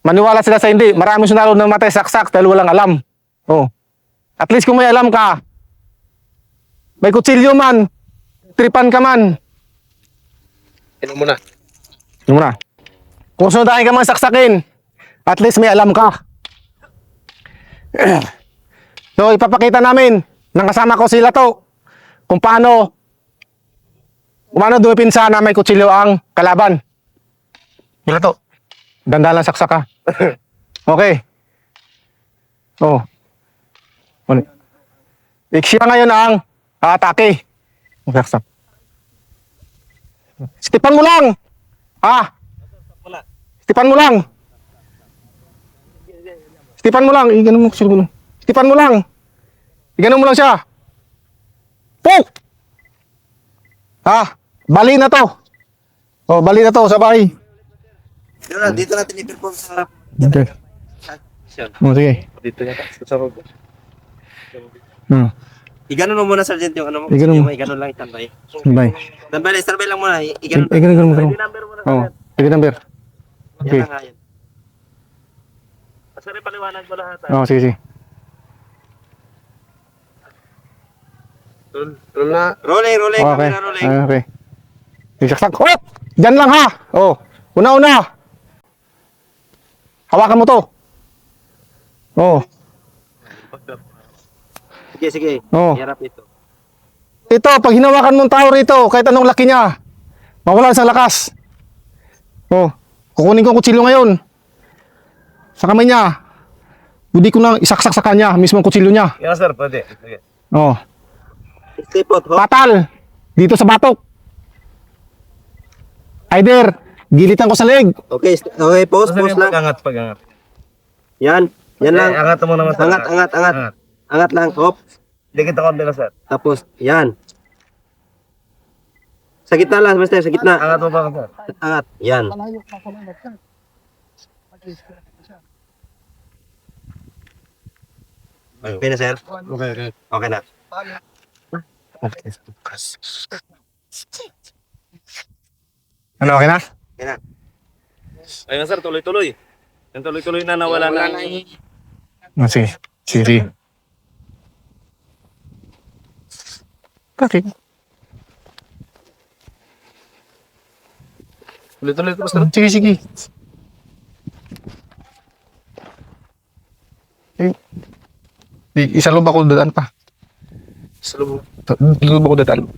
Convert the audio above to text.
Maniwala sila sa hindi. Maraming sundalo na namatay saksak dahil walang alam. Oh. At least kung may alam ka, may kutsilyo man, tripan ka man. Inom mo na. Ano na? Kung sundahin ka man saksakin, at least may alam ka. So, ipapakita namin ng kasama ko sila to kung paano dumipinsa na may kutsilyo ang kalaban. Sila to. Dandalan saksak ka. Okay. Oh. Siya ngayon ang atake. Saksak. Stipan mo lang. Stipan mo lang. Stipan mo lang. Ganun mo. Stipan mo lang. Ganun mo lang siya. Puk! Bali na to. Oh, bali na to sa bahay. Dito natin i-perform sa... Okay. Oh, sige. Dito yata. Sa rogo. Iganon mo muna, Sergeant, yung ano mo. Iganon mo. Yung iganon lang, standby. Bye. Standby lang muna. Iganon. Ganun mo. Number muna, Oh, Sergeant. sige number. Okay. Yan lang nga yan. Sorry, paliwanag mo lahat. Oh, sige. Roll na. Rolling, Okay. camera rolling. Okay. Saksak. Oh! Diyan lang ha. Oh. Una. Hawakan mo to. Oh. Sige. Oh. Harap ito. Ito, pag hinawakan mong tao rito, kahit anong laki niya, mawalan sa lakas. Oh. Kukunin ko ang kutsilyo ngayon. Sa kamay niya. Hindi ko na isaksak sa kanya, mismo ang kutsilyo niya. Yan sir, pwede. Sige. Oh. Stay put, ho. Patal. Dito sa batok. Either, gilitan ko sa leg. Okay, pause lang. Pag-angat. Yan lang. Angat mo naman sir. Angat. Angat lang, hop. Hindi kita konti na sir. Tapos, yan. Sa gitna lang, Master, sa gitna. Angat mo pa sir. Angat. Yan. Okay na, sir? Okay na. Ano, okay na? Okay na. Ayun sir, tuloy-tuloy. Yung tuloy-tuloy na nawala na. Oh, sige. Bakit? Tuloy-tuloy ko sir. Sige. Isa loob ako dadaan pa. Sa lubog. Isa loob ako dadaan.